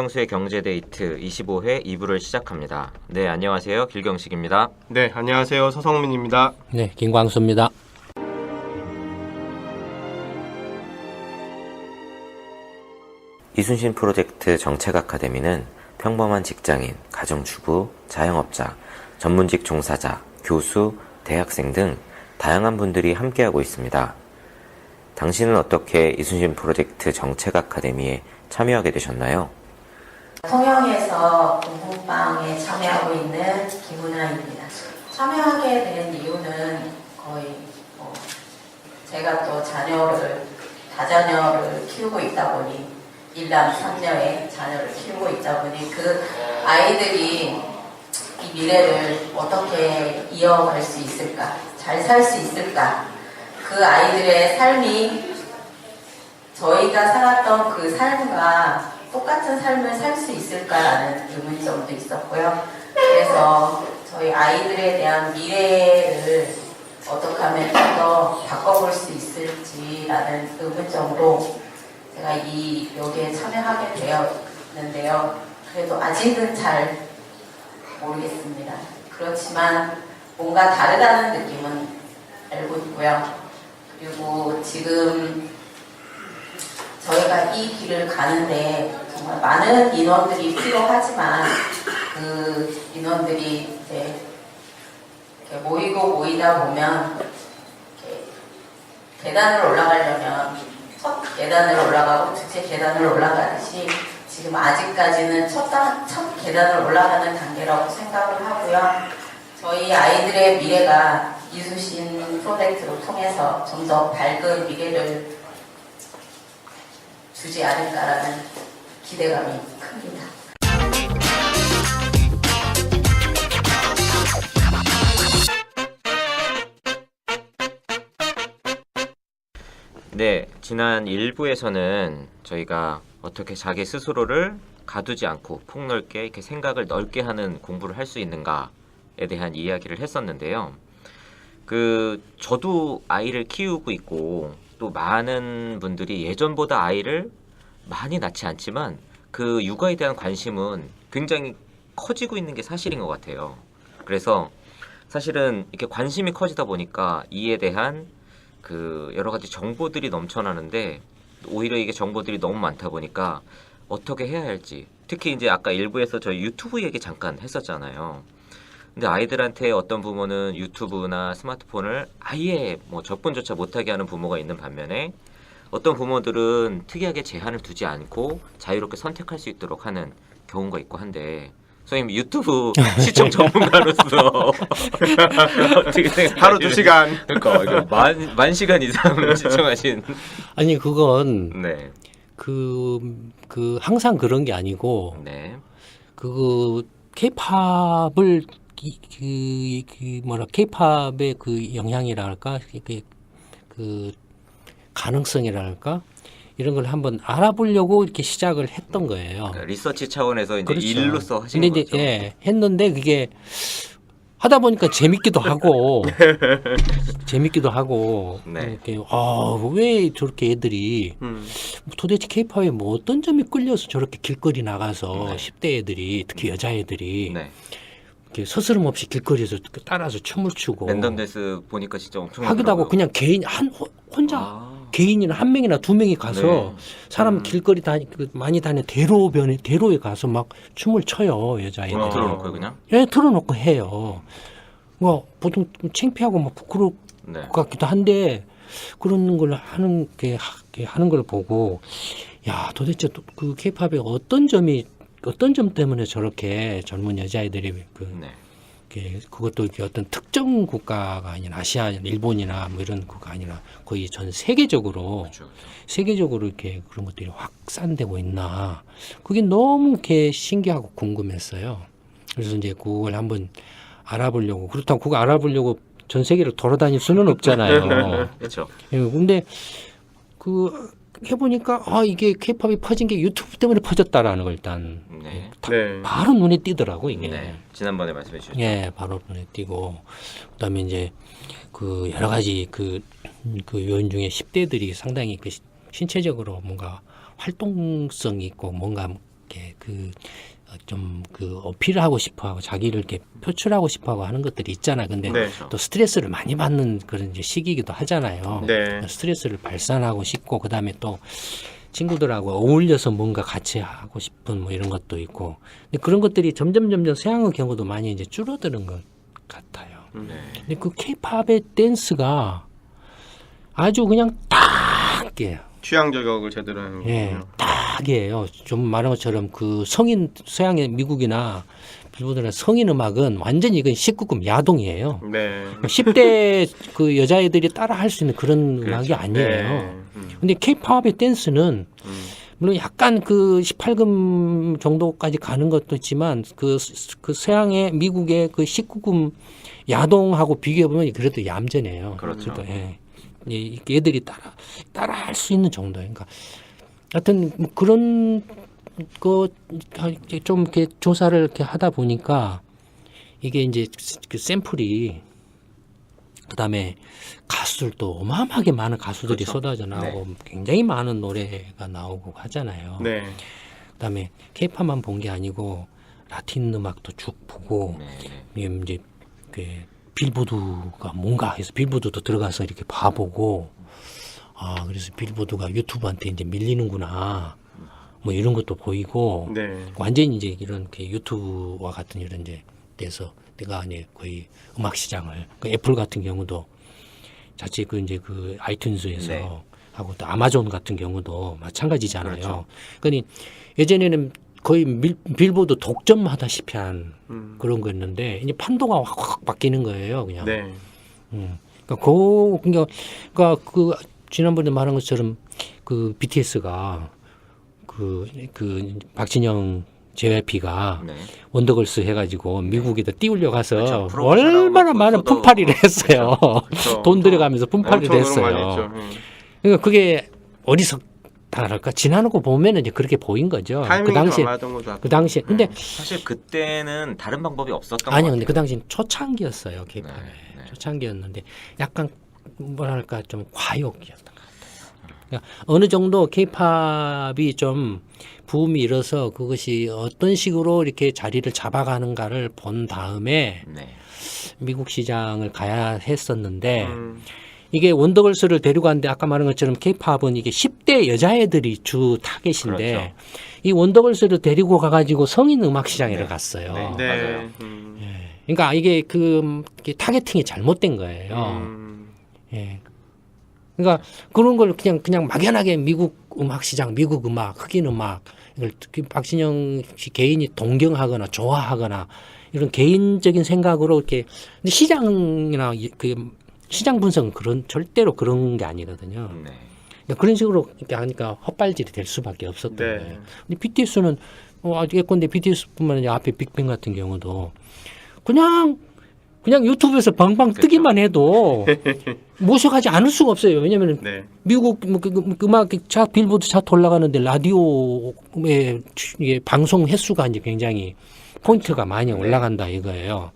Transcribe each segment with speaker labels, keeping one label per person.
Speaker 1: 김광수의 경제데이트 25회 2부를 시작합니다. 네, 안녕하세요. 길경식입니다.
Speaker 2: 네, 안녕하세요. 서성민입니다.
Speaker 3: 네, 김광수입니다.
Speaker 4: 이순신 프로젝트 정책 아카데미는 평범한 직장인, 가정주부, 자영업자, 전문직 종사자, 교수, 대학생 등 다양한 분들이 함께하고 있습니다. 당신은 어떻게 이순신 프로젝트 정책 아카데미에 참여하게 되셨나요?
Speaker 5: 통영에서 공부방에 참여하고 있는 김은아입니다. 참여하게 된 이유는 거의 제가 또 다자녀를 키우고 있다 보니 일남 삼녀의 자녀를 키우고 있다 보니 그 아이들이 이 미래를 어떻게 이어갈 수 있을까, 잘 살 수 있을까, 그 아이들의 삶이 저희가 살았던 그 삶과 똑같은 삶을 살 수 있을까라는 의문점도 있었고요. 그래서 저희 아이들에 대한 미래를 어떻게 하면 좀 더 바꿔볼 수 있을지라는 의문점으로 제가 여기에 참여하게 되었는데요. 그래도 아직은 잘 모르겠습니다. 그렇지만 뭔가 다르다는 느낌은 알고 있고요. 그리고 지금 저희가 이 길을 가는데 정말 많은 인원들이 필요하지만 그 인원들이 이제 이렇게 모이다 보면 이렇게 계단을 올라가려면 첫 계단을 올라가고 두째 계단을 올라가듯이 지금 아직까지는 첫 계단을 올라가는 단계라고 생각을 하고요. 저희 아이들의 미래가 이순신 프로젝트를 통해서 좀 더 밝은 미래를 주지 않을까라는 기대감이 큽니다.
Speaker 1: 네, 지난 1부에서는 저희가 어떻게 자기 스스로를 가두지 않고 폭넓게 이렇게 생각을 넓게 하는 공부를 할 수 있는가에 대한 이야기를 했었는데요. 저도 아이를 키우고 있고 또 많은 분들이 예전보다 아이를 많이 낳지 않지만 그 육아에 대한 관심은 굉장히 커지고 있는 게 사실인 것 같아요. 그래서 사실은 이렇게 관심이 커지다 보니까 이에 대한 여러 가지 정보들이 넘쳐나는데 오히려 이게 정보들이 너무 많다 보니까 어떻게 해야 할지, 특히 이제 아까 일부에서 저희 유튜브 얘기 잠깐 했었잖아요. 근데 아이들한테 어떤 부모는 유튜브나 스마트폰을 아예 접근조차 못하게 하는 부모가 있는 반면에 어떤 부모들은 특이하게 제한을 두지 않고 자유롭게 선택할 수 있도록 하는 경우가 있고 한데, 선생님 유튜브 시청 전문가로서 어떻게 생각하세요?
Speaker 2: 하루 2시간.
Speaker 1: 그러니까 이거 만 시간 이상 시청하신.
Speaker 3: 아니 그건
Speaker 1: 네.
Speaker 3: 항상 그런 게 아니고
Speaker 1: 네.
Speaker 3: 케이팝을 케이팝의 그 영향이랄까, 그 가능성이랄까, 이런 걸 한번 알아보려고 이렇게 시작을 했던 거예요.
Speaker 1: 그러니까 리서치 차원에서 이제
Speaker 3: 그렇죠.
Speaker 1: 일로서 하신
Speaker 3: 근데
Speaker 1: 거죠.
Speaker 3: 이제 했는데 그게 하다 보니까 재밌기도 하고
Speaker 1: 네.
Speaker 3: 이렇게 왜 저렇게 애들이 도대체 케이팝에 어떤 점이 끌려서 저렇게 길거리 나가서
Speaker 1: 네.
Speaker 3: 10대 애들이, 특히 여자애들이
Speaker 1: 네.
Speaker 3: 이렇게 서스럼 없이 길거리에서 따라서 춤을 추고
Speaker 1: 랜덤 댄스 보니까 진짜 엄청
Speaker 3: 하기도 하고, 그냥 개인 혼자 개인이나 한 명이나 두 명이 가서
Speaker 1: 네.
Speaker 3: 사람 길거리 많이 다니는 대로에 가서 막 춤을 춰요, 여자애들.
Speaker 1: 들어놓고 그냥.
Speaker 3: 예, 틀어놓고 해요. 보통 좀 창피하고 부끄러울
Speaker 1: 네.
Speaker 3: 것 같기도 한데, 그런 걸 하는 걸 보고, 야, 도대체 그 케이팝의 어떤 점 때문에 저렇게 젊은 여자애들이 그것도 어떤 특정 국가가 아니라 아시아, 일본이나 이런 국가 아니라 거의 전 세계적으로
Speaker 1: 그렇죠.
Speaker 3: 세계적으로 이렇게 그런 것들이 확산되고 있나, 그게 너무 이렇게 신기하고 궁금했어요. 그래서 이제 그걸 한번 알아보려고, 그렇다고 그거 알아보려고 전 세계를 돌아다닐 수는 없잖아요.
Speaker 1: 그렇죠.
Speaker 3: 근데 해보니까 이게 케이팝이 퍼진 게 유튜브 때문에 퍼졌다라는 걸 일단
Speaker 1: 네.
Speaker 3: 바로 눈에 띄더라고, 이게.
Speaker 1: 네. 지난번에 말씀해 주셨죠.
Speaker 3: 예, 바로 눈에 띄고, 그다음에 이제 여러 가지 그 요인 중에 10대들이 상당히 신체적으로 뭔가 활동성이 있고 뭔가 이렇게 좀 어필을 하고 싶어하고 자기를 이렇게 표출하고 싶어하고 하는 것들이 있잖아. 근데
Speaker 2: 네.
Speaker 3: 또 스트레스를 많이 받는 그런 이제 시기이기도 하잖아요.
Speaker 2: 네.
Speaker 3: 스트레스를 발산하고 싶고 그다음에 또 친구들하고 어울려서 뭔가 같이 하고 싶은 뭐 이런 것도 있고. 근데 그런 것들이 점점 서양의 경우도 많이 이제 줄어드는 것 같아요.
Speaker 1: 네.
Speaker 3: 근데 그 케이팝의 댄스가 아주 그냥 딱이에요.
Speaker 2: 취향 저격을 제대로 하는
Speaker 3: 예,
Speaker 2: 거군요.
Speaker 3: 딱이에요. 좀 말한 것처럼 그 성인 서양의 미국이나 빌보드나 성인 음악은 완전히 이건 19금 야동이에요.
Speaker 2: 네.
Speaker 3: 10대 그 여자애들이 따라 할 수 있는 그런 음악이
Speaker 1: 그렇죠.
Speaker 3: 아니에요.
Speaker 2: 네.
Speaker 3: 근데 케이팝의 댄스는 물론 약간 그 18금 정도까지 가는 것도 있지만 그 서양의 미국의 그 19금 야동하고 비교해 보면 그래도 얌전해요.
Speaker 1: 그렇죠.
Speaker 3: 그래도, 예. 얘들이 따라 할 수 있는 정도예요. 그러니까 하여튼 뭐 그런 거 좀 이렇게 조사를 이렇게 하다 보니까 이게 이제 그 샘플이 그다음에 가수들도 어마어마하게 많은 가수들이
Speaker 2: 그렇죠.
Speaker 3: 쏟아져 나오고 굉장히 많은 노래가 나오고 하잖아요.
Speaker 2: 네.
Speaker 3: 그다음에 케이팝만 본 게 아니고 라틴 음악도 쭉 보고
Speaker 1: 네.
Speaker 3: 이제 그 빌보드가 뭔가 해서 빌보드도 들어가서 이렇게 봐보고 아 그래서 빌보드가 유튜브한테 이제 밀리는구나 뭐 이런 것도 보이고
Speaker 2: 네.
Speaker 3: 완전히 이제 이런 그 유튜브와 같은 이런 이제 데서 내가 이제 거의 음악 시장을 그 애플 같은 경우도 자체 그 이제 그 아이튠즈에서
Speaker 1: 네.
Speaker 3: 하고 또 아마존 같은 경우도 마찬가지잖아요.
Speaker 2: 그렇죠.
Speaker 3: 그러니 예전에는 거의 빌보드 독점하다시피 한
Speaker 2: 음.
Speaker 3: 그런 거였는데 이제 판도가 확 바뀌는 거예요, 그냥.
Speaker 2: 네.
Speaker 3: 그러니까 그 지난번에 말한 것처럼 그 BTS가 그 박진영 JYP가
Speaker 1: 네.
Speaker 3: 원더걸스 해가지고 미국에다 띄우려 가서
Speaker 1: 그렇죠. 프로모션하고
Speaker 3: 얼마나 많은
Speaker 1: 콘서트도
Speaker 3: 품팔이를 했어요.
Speaker 2: 그렇죠.
Speaker 3: 돈 들여가면서 품팔이를
Speaker 2: 엄청 많이
Speaker 3: 했어요.
Speaker 2: 했죠.
Speaker 3: 그러니까 그게 어리석다랄까 지나는 거 보면은 이제 그렇게 보인 거죠.
Speaker 2: 타이밍이
Speaker 3: 그 당시에
Speaker 2: 좀 맞았던 거죠.
Speaker 3: 그 당시에 근데
Speaker 1: 사실 그때는 다른 방법이 없었던 것
Speaker 3: 아니요,
Speaker 1: 같아요.
Speaker 3: 근데 그 당시엔 초창기였어요, 케이팝에.
Speaker 1: 네, 네.
Speaker 3: 초창기였는데 약간 뭐랄까 좀 과욕이었던 것 같아요. 그러니까 어느 정도 케이팝이 좀 붐이 일어서 그것이 어떤 식으로 이렇게 자리를 잡아가는가를 본 다음에
Speaker 1: 네.
Speaker 3: 미국 시장을 가야 했었는데
Speaker 2: 음.
Speaker 3: 이게 원더걸스를 데리고 갔는데 아까 말한 것처럼 케이팝은 이게 10대 여자애들이 주 타겟인데
Speaker 1: 그렇죠.
Speaker 3: 이 원더걸스를 데리고 가가지고 성인 음악 시장에
Speaker 1: 네.
Speaker 3: 갔어요.
Speaker 1: 네.
Speaker 2: 네.
Speaker 1: 맞아요.
Speaker 3: 그러니까 이게 이게 타겟팅이 잘못된 거예요. 예. 그러니까 그런 걸 그냥 막연하게 미국 음악 시장, 미국 음악, 흑인 음악 이걸 특히 박진영 씨 개인이 동경하거나 좋아하거나 이런 개인적인 생각으로 이렇게 근데 시장이나 그 시장 분석은 절대로 그런 게 아니거든요.
Speaker 1: 네.
Speaker 3: 그러니까 그런 식으로 이렇게 하니까 헛발질이 될 수밖에 없었던
Speaker 2: 네.
Speaker 3: 거예요. 근데 BTS는 예컨대 BTS뿐만 아니라 앞에 빅뱅 같은 경우도 그냥 유튜브에서 방방 뜨기만 해도 모셔가지 않을 수가 없어요. 왜냐하면
Speaker 2: 네.
Speaker 3: 미국 음악 빌보드 차트 올라가는데 라디오의 이게 방송 횟수가 이제 굉장히 포인트가 많이 올라간다 이거예요.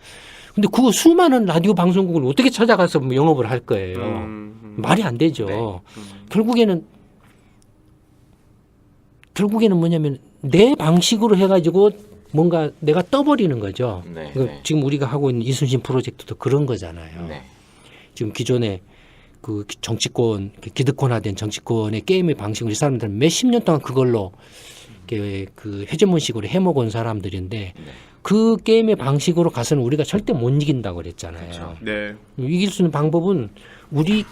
Speaker 3: 근데 그 수많은 라디오 방송국을 어떻게 찾아가서 영업을 할 거예요. 말이 안 되죠.
Speaker 1: 네.
Speaker 3: 결국에는 뭐냐면 내 방식으로 해가지고 뭔가 내가 떠버리는 거죠.
Speaker 1: 네,
Speaker 3: 그러니까
Speaker 1: 네.
Speaker 3: 지금 우리가 하고 있는 이순신 프로젝트도 그런 거잖아요.
Speaker 1: 네.
Speaker 3: 지금 기존에 그 정치권 기득권화된 정치권의 게임의 방식으로 이 사람들은 몇십 년 동안 그걸로 그 회전문식으로 해먹은 사람들인데
Speaker 1: 네.
Speaker 3: 그 게임의 방식으로 가서는 우리가 절대 못 이긴다고 그랬잖아요.
Speaker 1: 그렇죠.
Speaker 2: 네.
Speaker 3: 이길 수 있는 방법은 우리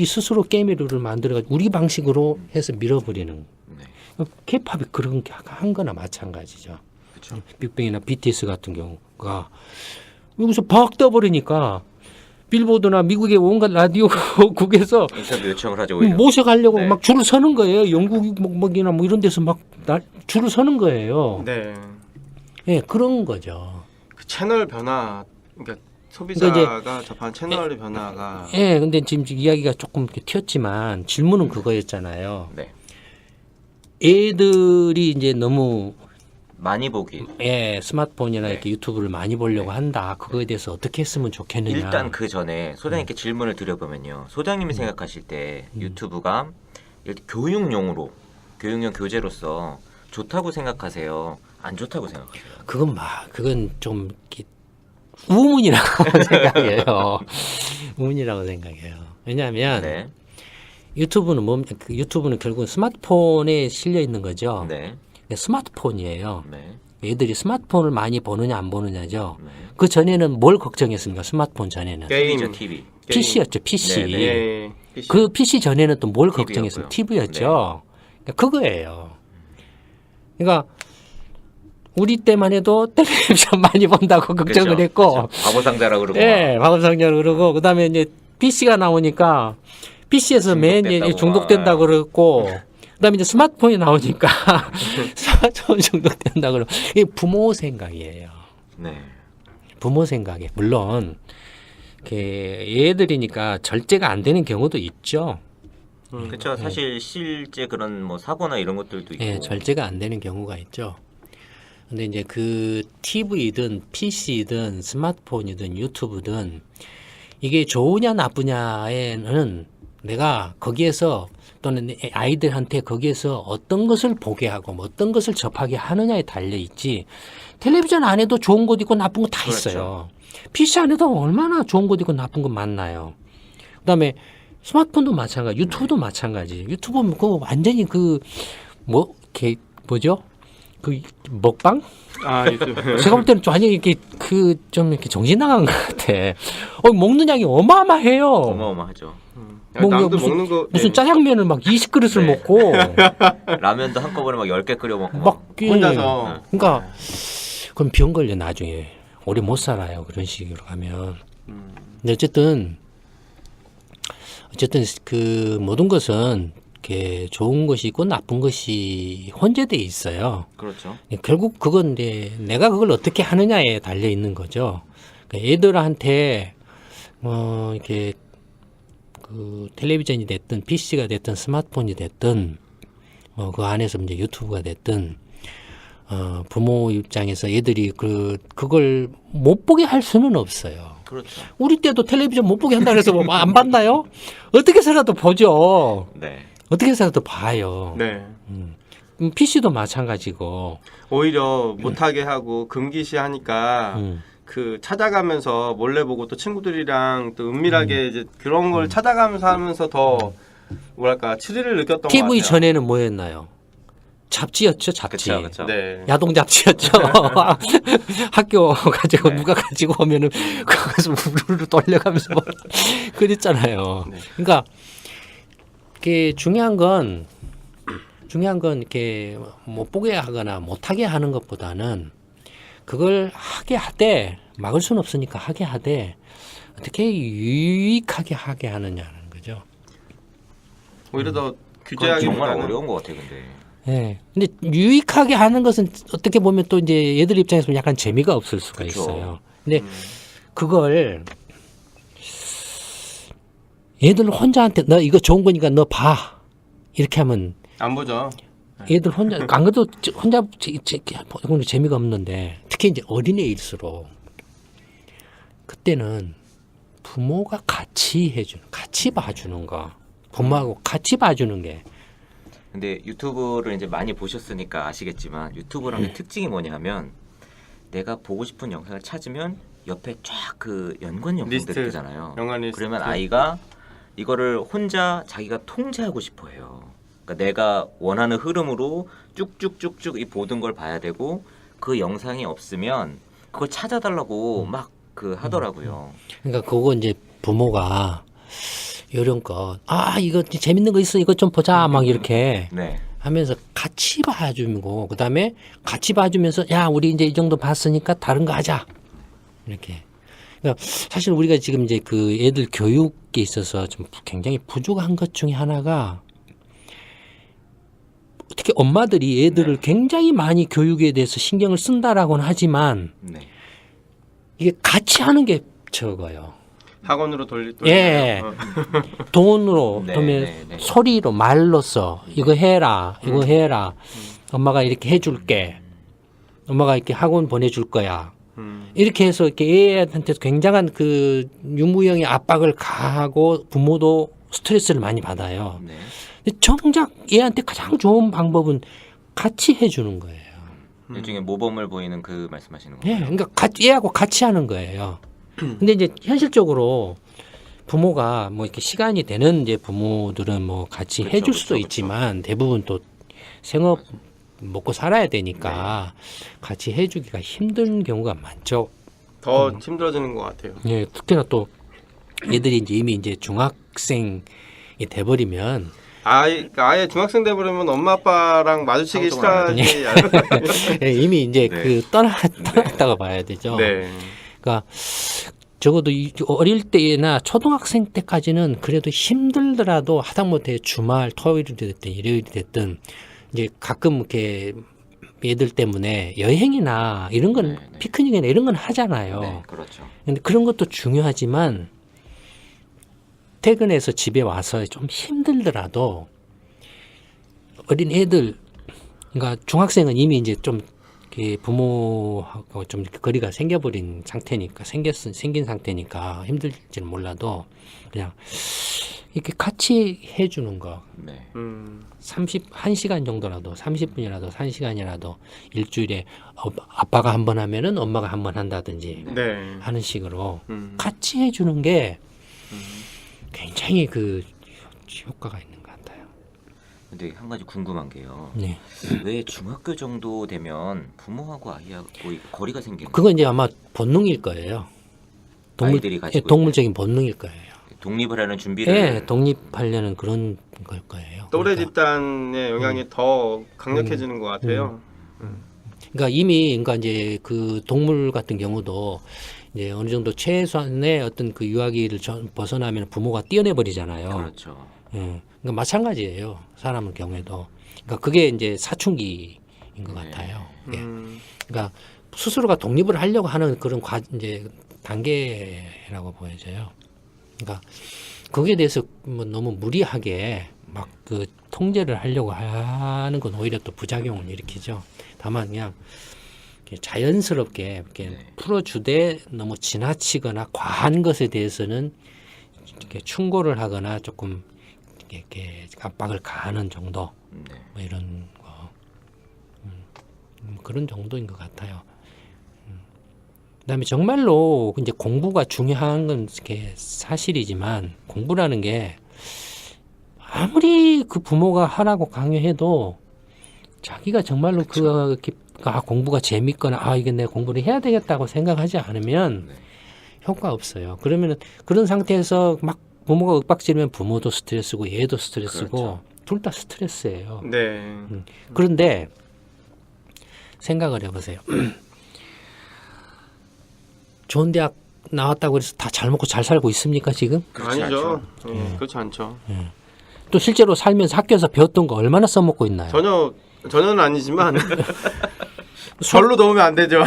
Speaker 3: 스스로 게임의 룰을 만들어가지고 우리 방식으로 해서 밀어버리는.
Speaker 1: 네.
Speaker 3: 케이팝이 그런 게 한 거나 마찬가지죠.
Speaker 1: 그렇죠.
Speaker 3: 빅뱅이나 BTS 같은 경우가 여기서 박 떠버리니까 빌보드나 미국의 온갖 라디오국에서
Speaker 1: 인터뷰 요청을 하죠. 오히려.
Speaker 3: 모셔가려고
Speaker 1: 네.
Speaker 3: 막 줄을 서는 거예요. 영국이나 뭐 이런 데서 막 줄을 서는 거예요.
Speaker 2: 네.
Speaker 3: 예, 그런 거죠.
Speaker 2: 그 채널 변화, 그러니까 소비자가 접한 채널의 변화가
Speaker 3: 예, 근데 지금 이야기가 조금 이렇게 튀었지만 질문은 그거였잖아요.
Speaker 1: 네.
Speaker 3: 애들이 이제 너무
Speaker 1: 많이 보기.
Speaker 3: 스마트폰이나
Speaker 1: 네.
Speaker 3: 이렇게 유튜브를 많이 보려고 한다. 그거에 대해서 어떻게 했으면 좋겠느냐.
Speaker 1: 일단 그 전에 소장님께 질문을 드려보면요. 소장님이 생각하실 때 유튜브가 교육용 교재로서 좋다고 생각하세요? 안 좋다고 생각하세요?
Speaker 3: 그건 좀 이렇게 우문이라고 생각해요. 우문이라고 생각해요. 왜냐하면
Speaker 1: 네.
Speaker 3: 유튜브는 결국은 스마트폰에 실려 있는 거죠.
Speaker 1: 네.
Speaker 3: 스마트폰이에요.
Speaker 1: 네.
Speaker 3: 애들이 스마트폰을 많이 보느냐 안 보느냐죠.
Speaker 1: 네.
Speaker 3: 그 전에는 뭘 걱정했습니까? 스마트폰 전에는
Speaker 2: 게임.
Speaker 1: TV.
Speaker 3: PC였죠. PC.
Speaker 1: 네, 네.
Speaker 2: 예.
Speaker 3: 그 PC 전에는 또 뭘
Speaker 1: TV
Speaker 3: 걱정했어요?
Speaker 1: 였고요.
Speaker 3: TV였죠. 그거예요. 그러니까 우리 때만 해도 텔레비전 많이 본다고 걱정을
Speaker 1: 그렇죠.
Speaker 3: 했고,
Speaker 1: 그렇죠. 바보상자라고 그러고.
Speaker 3: 예, 방음상자로 그러고, 그다음에 이제 PC가 나오니까 PC에서 매일
Speaker 1: 중독됐다고
Speaker 3: 중독된다고 그랬고, 그다음에 이제 스마트폰이 나오니까 스마트폰 중독된다고 그러고, 이게 부모 생각이에요.
Speaker 1: 네.
Speaker 3: 부모 생각에 물론 얘들이니까 절제가 안 되는 경우도 있죠.
Speaker 1: 그렇죠. 사실 실제 그런 뭐 사고나 이런 것들도 있고.
Speaker 3: 예, 절제가 안 되는 경우가 있죠. 근데 이제 그 TV든 PC든 스마트폰이든 유튜브든 이게 좋으냐 나쁘냐에는 내가 거기에서 또는 아이들한테 거기에서 어떤 것을 보게 하고 뭐 어떤 것을 접하게 하느냐에 달려 있지. 텔레비전 안에도 좋은 것 있고 나쁜 거 다
Speaker 1: 그렇죠.
Speaker 3: 있어요. PC 안에도 얼마나 좋은 것 있고 나쁜 거 많나요. 그다음에 스마트폰도 마찬가지, 유튜브도 마찬가지. 유튜브는 그 완전히 뭐죠? 그 먹방?
Speaker 2: 유튜브.
Speaker 3: 제가 볼 때는 좀 완전히 이렇게 좀 이렇게 정신 나간 것 같아. 먹는 양이 어마어마해요.
Speaker 1: 어마어마하죠.
Speaker 2: 남도 먹는 거
Speaker 3: 무슨 짜장면을 막 20그릇을
Speaker 1: 네.
Speaker 3: 먹고
Speaker 1: 라면도 한꺼번에 막 10개 끓여 먹고.
Speaker 3: 막
Speaker 2: 혼자서.
Speaker 3: 그러니까 그럼 병 걸려 나중에 오래 못 살아요. 그런 식으로 가면. 근데 어쨌든 그 모든 것은 이렇게 좋은 것이 있고 나쁜 것이 혼재돼 있어요.
Speaker 1: 그렇죠.
Speaker 3: 결국 그건 이제 내가 그걸 어떻게 하느냐에 달려 있는 거죠. 그러니까 애들한테 이렇게 그 텔레비전이 됐든 PC가 됐든 스마트폰이 됐든 그 안에서 이제 유튜브가 됐든 부모 입장에서 애들이 그걸 못 보게 할 수는 없어요.
Speaker 1: 그렇죠.
Speaker 3: 우리 때도 텔레비전 못 보게 한다 그래서 뭐 안 봤나요? 어떻게 해서라도 보죠.
Speaker 1: 네.
Speaker 3: 어떻게 해서라도 봐요.
Speaker 2: 네.
Speaker 3: PC도 마찬가지고.
Speaker 2: 오히려 못하게 하고 금기시 하니까 그 찾아가면서 몰래 보고 또 친구들이랑 또 은밀하게 이제 그런 걸 찾아가면서 하면서 더 뭐랄까 스릴을 느꼈던 것
Speaker 3: TV
Speaker 2: 같아요.
Speaker 3: 전에는 뭐였나요? 잡지였죠, 잡지.
Speaker 1: 그렇죠. 그렇죠.
Speaker 2: 네.
Speaker 3: 야동 잡지였죠. 학교 가지고
Speaker 1: 네.
Speaker 3: 누가 가지고 오면은 그것을 우르르 돌려가면서 뭐 그랬잖아요.
Speaker 2: 네.
Speaker 3: 그러니까 이게 중요한 건 이렇게 못 보게 하거나 못하게 하는 것보다는 그걸 하게 하되 막을 수는 없으니까 하게 하되 어떻게 유익하게 하게 하느냐는 거죠.
Speaker 2: 오히려 더
Speaker 1: 그건 정말
Speaker 2: 규제하기보다는
Speaker 1: 어려운 것 같아요, 근데.
Speaker 3: 네. 근데 유익하게 하는 것은 어떻게 보면 또 이제 얘들 입장에서 약간 재미가 없을 수가
Speaker 1: 그쵸.
Speaker 3: 있어요. 근데 그걸 얘들 혼자한테 너 이거 좋은 거니까 너 봐. 이렇게 하면
Speaker 2: 안 보죠.
Speaker 3: 얘들 혼자 안 그래도 혼자 재미가 없는데 특히 이제 어린애일수록 그때는 부모가 같이 봐주는 거. 부모하고 같이 봐주는 게
Speaker 1: 근데 유튜브를 이제 많이 보셨으니까 아시겠지만 유튜브랑 의 특징이 뭐냐면 내가 보고 싶은 영상을 찾으면 옆에 쫙 그 연관 영상들이
Speaker 2: 리스트,
Speaker 1: 뜨잖아요.
Speaker 2: 연관 리스트.
Speaker 1: 그러면 아이가 이거를 혼자 자기가 통제하고 싶어해요. 그러니까 내가 원하는 흐름으로 쭉쭉쭉쭉 이 모든 걸 봐야 되고 그 영상이 없으면 그걸 찾아달라고 막 그 하더라고요.
Speaker 3: 그러니까 그거 이제 부모가 이런 거 이거 재밌는 거 있어 이거 좀 보자 막 이렇게
Speaker 1: 네.
Speaker 3: 하면서 같이 봐주고 그다음에 같이 봐주면서 야 우리 이제 이 정도 봤으니까 다른 거 하자 이렇게. 그러니까 사실 우리가 지금 이제 그 애들 교육에 있어서 좀 굉장히 부족한 것 중에 하나가 특히 엄마들이 애들을 굉장히 많이 교육에 대해서 신경을 쓴다라고는 하지만
Speaker 1: 네.
Speaker 3: 이게 같이 하는 게 적어요.
Speaker 2: 학원으로 돌리나요?
Speaker 3: 예. 돈으로
Speaker 1: 네,
Speaker 3: 그러면
Speaker 1: 네, 네.
Speaker 3: 소리로 말로써 이거 해라 이거 해라 엄마가 이렇게 해줄게 엄마가 이렇게 학원 보내줄 거야 이렇게 해서 이렇게 애한테 굉장한 그 유무형의 압박을 가하고 부모도 스트레스를 많이 받아요.
Speaker 1: 네.
Speaker 3: 근데 정작 얘한테 가장 좋은 방법은 같이 해주는 거예요.
Speaker 1: 일종의 모범을 보이는 그 말씀하시는 거예요.
Speaker 3: 예, 그러니까 얘하고 같이 하는 거예요. 근데 이제 현실적으로 부모가 뭐 이렇게 시간이 되는 이제 부모들은 뭐 같이
Speaker 1: 그렇죠,
Speaker 3: 해줄 수도
Speaker 1: 그렇죠,
Speaker 3: 있지만 대부분 또 생업 먹고 살아야 되니까 같이 해주기가 힘든 경우가 많죠.
Speaker 2: 더 힘들어지는 것 같아요.
Speaker 3: 예, 특히나 또 얘들이 이제 이미 이제 중학생이 돼버리면
Speaker 2: 아예 중학생 돼버리면 엄마 아빠랑 마주치기
Speaker 1: 상종을
Speaker 2: 싫어하지.
Speaker 3: 예, 이미 이제
Speaker 1: 네.
Speaker 3: 그 떠났다가 봐야 되죠.
Speaker 2: 네.
Speaker 3: 그러니까 적어도 어릴 때나 초등학생 때까지는 그래도 힘들더라도 하다못해 주말 토요일이 됐든 일요일이 됐든 이제 가끔 이렇게 애들 때문에 여행이나 이런 건
Speaker 1: 네, 네.
Speaker 3: 피크닉이나 이런 건 하잖아요.
Speaker 1: 네, 그렇죠.
Speaker 3: 근데 그런 것도 중요하지만 퇴근해서 집에 와서 좀 힘들더라도 어린 애들, 그러니까 중학생은 이미 이제 좀 이렇게 부모하고 좀 이렇게 거리가 생겨버린 상태니까 생긴 상태니까 힘들지는 몰라도 그냥 이렇게 같이 해주는 거.
Speaker 1: 네.
Speaker 3: 1시간 정도라도 30분이라도 1시간이라도 일주일에 아빠가 한 번 하면은 엄마가 한 번 한다든지
Speaker 2: 네.
Speaker 3: 하는 식으로 같이 해주는 게 굉장히 그 효과가 있는 것 같아요.
Speaker 1: 근데 한 가지 궁금한 게요.
Speaker 3: 네.
Speaker 1: 왜 중학교 정도 되면 부모하고 아이하고 거리가 생기는 거예요?
Speaker 3: 그건 이제 아마 본능일 거예요.
Speaker 1: 아이들이 가지고
Speaker 3: 동물적인 본능일 거예요.
Speaker 1: 독립을 하는 준비를
Speaker 3: 예, 독립하려는 그런 걸 거예요.
Speaker 2: 또래
Speaker 3: 그러니까,
Speaker 2: 집단의 영향이 더 강력해지는 것 같아요.
Speaker 3: 그러니까 이미 그러니까 이제 그 동물 같은 경우도 이제 어느 정도 최소한의 어떤 그 유아기를 벗어나면 부모가 떼어내 버리잖아요.
Speaker 1: 그렇죠.
Speaker 3: 예. 그러니까 마찬가지예요. 사람의 경우에도. 그러니까 그게 이제 사춘기인 것
Speaker 1: 네.
Speaker 3: 같아요. 예. 그러니까 스스로가 독립을 하려고 하는 그런 이제 단계라고 보여져요. 그러니까 거기에 대해서 뭐 너무 무리하게 막 그 통제를 하려고 하는 건 오히려 또 부작용을 일으키죠. 다만 그냥 이렇게 자연스럽게 이렇게
Speaker 1: 네.
Speaker 3: 풀어주되 너무 지나치거나 과한 것에 대해서는 이렇게 충고를 하거나 조금 이렇게 압박을 가하는 정도
Speaker 1: 네.
Speaker 3: 뭐 이런 거 그런 정도인 것 같아요. 그다음에 정말로 이제 공부가 중요한 건 이게 사실이지만 공부라는 게 아무리 그 부모가 하라고 강요해도 자기가 정말로 공부가 재밌거나 이게 내가 공부를 해야 되겠다고 생각하지 않으면
Speaker 1: 네.
Speaker 3: 효과 없어요. 그러면은 그런 상태에서 막 부모가 윽박지르면 부모도 스트레스고 얘도 스트레스고
Speaker 1: 그렇죠.
Speaker 3: 둘 다 스트레스예요.
Speaker 2: 네.
Speaker 3: 그런데 생각을 해보세요. 좋은 대학 나왔다고 해서 다 잘 먹고 잘 살고 있습니까 지금?
Speaker 1: 그렇지
Speaker 2: 아니죠.
Speaker 1: 않죠.
Speaker 2: 그렇지 않죠.
Speaker 3: 또 실제로 살면서 학교에서 배웠던 거 얼마나 써먹고 있나요?
Speaker 2: 전혀는 아니지만
Speaker 3: 수학,
Speaker 2: 절로 넣으면 안 되죠.